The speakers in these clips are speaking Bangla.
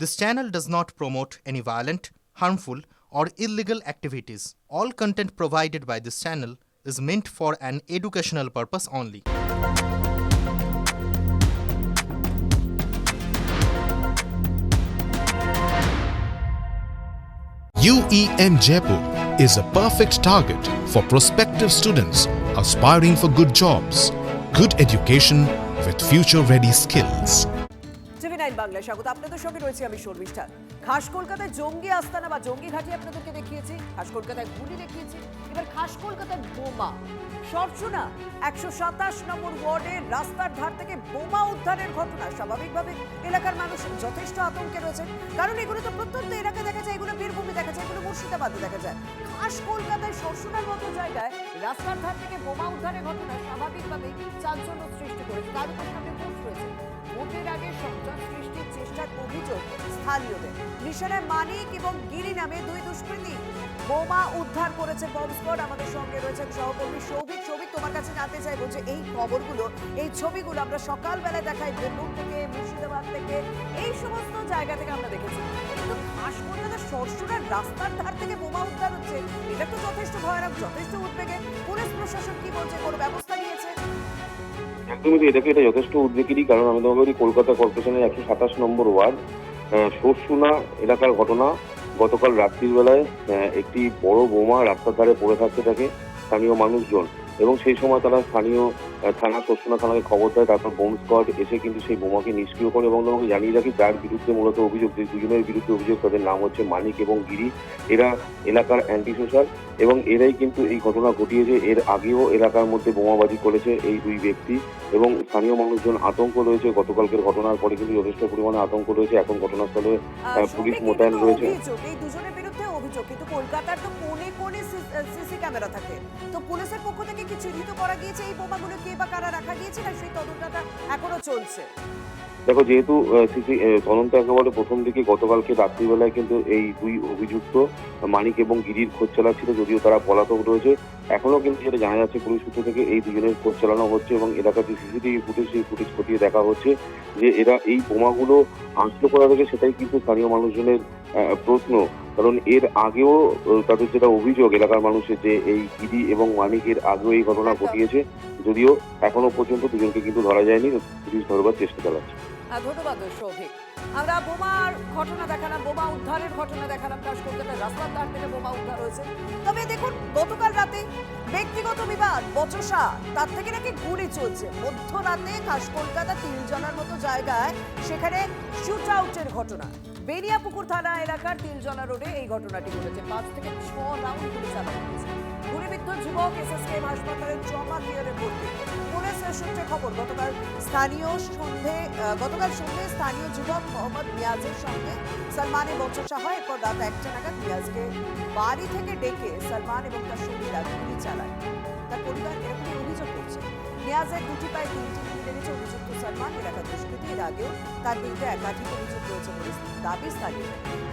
This channel does not promote any violent, harmful, or illegal activities. All content provided by this channel is meant for an educational purpose only. UEM Jaipur is a perfect target for prospective students aspiring for good jobs, good education with future-ready skills. TV9 বাংলায় স্বাগত। আপনাদের সঙ্গে রয়েছে আমি শর্মিষ্ঠা। খাস কলকাতায় জঙ্গি আস্তানা বা জঙ্গি ঘাঁটি আপনাদেরকে দেখিয়েছি, খাস কলকাতায় গুলি দেখিয়েছি, এবার খাস কলকাতায় বোমা। সরচুনা 127 নম্বর ওয়ার্ডের রাস্তার ধার থেকে বোমা উদ্ধারের ঘটনা। স্বাভাবিকভাবে এলাকার মানুষ যথেষ্ট আতঙ্কে রয়েছে, কারণ এগুলো তো প্রত্যন্ত এলাকা দেখা যায়, এগুলো বীরভূমে দেখা যায়, এগুলো মুর্শিদাবাদে দেখা যায়। খাস কলকাতায় সরচুনার মতো জায়গায় রাস্তার ধার থেকে বোমা উদ্ধারের ঘটনা স্বাভাবিকভাবেই চাঞ্চল্য সৃষ্টি করেছে। তার উপর সামনে ভোট রয়েছে, ভোটের আগে সংযোগ সৃষ্টির চেষ্টার অভিযোগ স্থানীয়দের। নিশানায় মানিক এবং গিরি নামে দুই দুষ্কৃতী বোমা উদ্ধার করেছে বম্ব স্কোয়াড। আমাদের সঙ্গে রয়েছেন সহকর্মী সৌভিক। তোমার কাছে জানতে চাইবো যে এই খবরগুলো, এই ছবিগুলো আমরা সকালবেলায় দেখাই বীরভূম থেকে, মুর্শিদাবাদ থেকে, এই সমস্ত জায়গা থেকে আমরা দেখেছি, কিন্তু খাস কলকাতার সরসুরার রাস্তার ধার থেকে বোমা উদ্ধার হচ্ছে, এটা তো যথেষ্ট ভয়ানক, যথেষ্ট উদ্বেগে। পুলিশ প্রশাসন কি বলছে, কোনো ব্যবস্থা নিয়েছে? একদমই, এটা যথেষ্ট উদ্বেগেরই, কারণ আমি তোমাকে বলি কলকাতা কর্পোরেশনের 127 নম্বর ওয়ার্ড সরসুনা এলাকার ঘটনা। গতকাল রাত্রির বেলায় একটি বড় বোমা রাস্তার ধারে পড়ে থাকতে থাকে স্থানীয় মানুষজন, এবং সেই সময় তারা স্থানীয় থানা, সরসুনা থানাকে খবর দেয়। তারপর বোম স্কোয়াড এসে কিন্তু সেই বোমাকে নিষ্ক্রিয় করে, এবং তোমাকে জানিয়ে রাখি যার বিরুদ্ধে মূলত অভিযোগ, যে দুজনের বিরুদ্ধে অভিযোগ, তাদের নাম হচ্ছে মানিক এবং গিরি। এরা এলাকার অ্যান্টি সোশ্যাল, এবং এরাই কিন্তু এই ঘটনা ঘটিয়েছে। এর আগেও এলাকার মধ্যে বোমাবাজি করেছে এই দুই ব্যক্তি, এবং স্থানীয় মানুষজন আতঙ্ক রয়েছে। গতকালকের ঘটনার পরে কিন্তু যথেষ্ট পরিমাণে আতঙ্ক রয়েছে। এখন ঘটনাস্থলে পুলিশ মোতায়েন রয়েছে। এই দুজনের বিরুদ্ধে অভিযোগ, কিন্তু কলকাতার তো কোণে কোণে সিসি ক্যামেরা থাকে, তো পুলিশের পক্ষ থেকে কি চিহ্নিত করা গিয়েছে এই বোমাগুলো কে বা কারা রাখা গিয়েছে, না সেই তদন্তটা এখনো চলছে? দেখো, যেহেতু তদন্ত একেবারে প্রথম দিকে, গতকালকে রাত্রিবেলায় কিন্তু এই দুই অভিযুক্ত মানিক এবং গিরির খোঁজ চালাচ্ছিল, যদিও তারা পলাতক রয়েছে। এখনো কিন্তু যেটা জানা যাচ্ছে পুলিশ সূত্র থেকে, এই দুজনের খোঁজ চালানো হচ্ছে, এবং এলাকার যে সিসিটিভি ফুটেজ, সেই ফুটেজ খতিয়ে দেখা হচ্ছে যে এরা এই বোমাগুলো আনলো কোথা থেকে, সেটাই কিন্তু স্থানীয় মানুষজনের প্রশ্ন। কারণ এর আগেও তাদের যেটা অভিযোগ এলাকার মানুষের, যে এই গিরি এবং মানিকের আগেও এই ঘটনা ঘটিয়েছে, যদিও এখনো পর্যন্ত দুজনকে কিন্তু ধরা যায়নি, পুলিশ ধরবার চেষ্টা চালাচ্ছে। ধন্যবাদ সৌভিক। আমরা বোমার ঘটনা দেখালাম, বোমা উদ্ধারের ঘটনা দেখালাম, খাস কলকাতার রাস্তার ধার থেকে বোমা উদ্ধার হয়েছে। তবে দেখুন, গতকাল রাতে ব্যক্তিগত বিবাদ, বচসা, তার থেকে নাকি গুলি চলছে। মধ্যরাতে খাস কলকাতা তিলজলার মতো জায়গায় সেখানে শুট আউটের ঘটনা। বেরিয়াপুকুর থানা এলাকার তিলজলা রোডে এই ঘটনাটি ঘটেছে। 5 থেকে 6 রাউন্ড গুলি চালানো হয়েছে। গুলিবিদ্ধ যুবক এসএসকেএম হাসপাতালে ট্রমা কেয়ারে ভর্তি। পুলিশের সূত্রে খবর, গতকাল সন্ধ্যে স্থানীয় যুবক মোহাম্মদ নিয়াজের সঙ্গে সালমানের বচসা হয়। এরপর রাত 1টা নাগাদ নিয়াজকে বাড়ি থেকে ডেকে সালমান এবং তার সঙ্গীরা গুলি চালায়। তার পরিবার এরকমই অভিযোগ করছে। নিয়াজের দুটি পায়ে 3টি গুলি লেগেছে। অভিযুক্ত সালমান এলাকার দুষ্কৃতী, এর আগেও তার বিরুদ্ধে একাধিক অভিযোগ রয়েছে বলে দাবি স্থানীয়।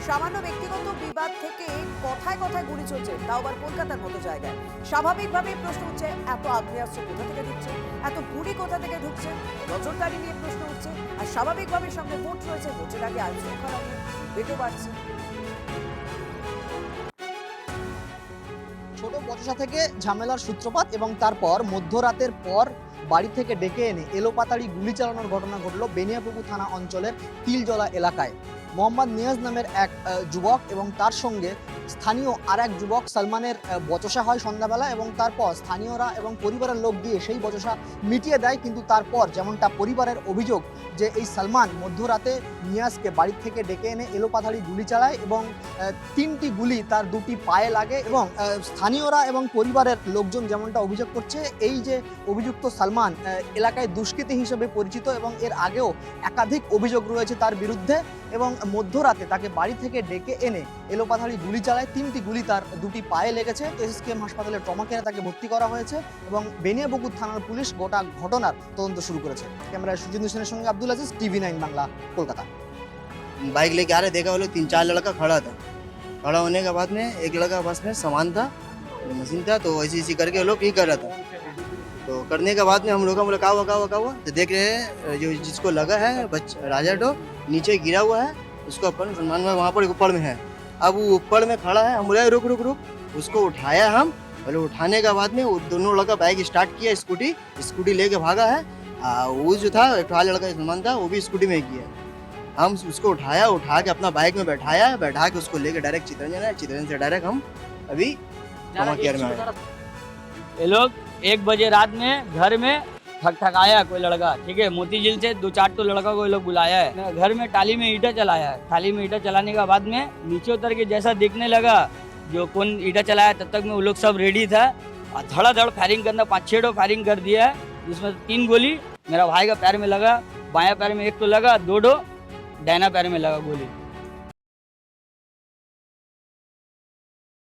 সামান্য ব্যক্তিগত বিবাদ থেকে কথায় কথায় গুলি চলছে, তাও আবার কলকাতার মতো জায়গায়। স্বাভাবিকভাবে প্রশ্ন উঠছে, এত আগ্নেয়াস্ত্র কোথা থেকে ঢুকছে, এত গুলি কোথা থেকে ঢুকছে, নজরদারি নিয়ে প্রশ্ন উঠছে। আর স্বাভাবিকভাবে সঙ্গে ভোট রয়েছে, ভোটের আগে আইন শৃঙ্খলা নিয়ে উদ্বেগও বাড়ছে। ছোট বচসা থেকে ঝামেলার সূত্রপাত, এবং তারপর মধ্যরাতের পর বাড়ি থেকে ডেকে এনে এলোপাতাড়ি গুলি চালানোর ঘটনা ঘটল বেনিয়াপুকুর থানা অঞ্চলের তিলজলা এলাকায়। মোহাম্মদ নিয়াজ নামের এক যুবক এবং তার সঙ্গে স্থানীয় আর এক যুবক সালমানের বচসা হয় সন্ধ্যাবেলা, এবং তারপর স্থানীয়রা এবং পরিবারের লোক দিয়ে সেই বচসা মিটিয়ে দেয়। কিন্তু তারপর যেমনটা পরিবারের অভিযোগ, যে এই সালমান মধ্যরাতে নিয়াজকে বাড়ি থেকে ডেকে এনে এলোপাতাড়ি গুলি চালায়, এবং 3টি গুলি তার 2টি পায়ে লাগে। এবং স্থানীয়রা এবং পরিবারের লোকজন যেমনটা অভিযোগ করছে, এই যে অভিযুক্ত সালমান এলাকায় দুষ্কৃতী হিসেবে পরিচিত, এবং এর আগেও একাধিক অভিযোগ রয়েছে তার বিরুদ্ধে। এবং মধ্যরাতে তাকে বাড়ি থেকে ডেকে এনে এলোপাতাড়ি গুলি চালায়। 3টি গুলি তার 2টি পায়ে লেগেছে। এসএসকেএম হাসপাতালে ট্রমা কেয়ারে তাকে ভর্তি করা হয়েছে, এবং বেনিয়াপুকুর থানার পুলিশ গোটা ঘটনার তদন্ত শুরু করেছে। ক্যামেরায় সুজিন্দু সেনের সঙ্গে আব্দুল আজিজ, TV9 বাংলা, কলকাতা। बाइक लेके आ रहे, देखा वो लोग 3-4 लड़का खड़ा था। खड़ा होने के बाद में एक लड़का बस में सामान था, मशीन था, तो ऐसी करके वो लोग ये कर रहा था। तो करने के बाद में हम लोग बोले का हुआ, तो देख रहे हैं जो जिसको लगा है राजा डो नीचे गिरा हुआ है, उसको अपन सलमान भाई वहाँ पर ऊपर में है। अब वो ऊपर में खड़ा है, हम बोले रुक रुक रुक, उसको उठाया हम। पहले उठाने के बाद में वो दोनों लड़का बाइक स्टार्ट किया, स्कूटी लेके भागा है। वो जो था एक लड़का सलमान था, वो भी स्कूटी में किया। हम उसको उठा के अपना बाइक में बैठा के उसको लेके डायरेक्ट चित्रंजन से डायरेक्ट हम अभी ट्रॉमा केयर में आए। ये लोग 1 बजे रात में घर में ठकठकाया कोई लड़का, ठीक है, मोतीझील से 2-4 तो लड़का को ये लोग बुलाया है। घर में टाली में ईंटा चलाया है। टाली में ईंटा चलाने के बाद में नीचे उतर के जैसा देखने लगा जो कौन ईंटा चलाया, तब तक में वो लोग सब रेडी था। और धड़ाधड़ फायरिंग करना, 5-6 फायरिंग कर दिया है, जिसमें 3 गोली मेरा भाई का पैर में लगा, बायां पैर में 1 तो लगा, 2 दाहिना पैर में लगा गोली।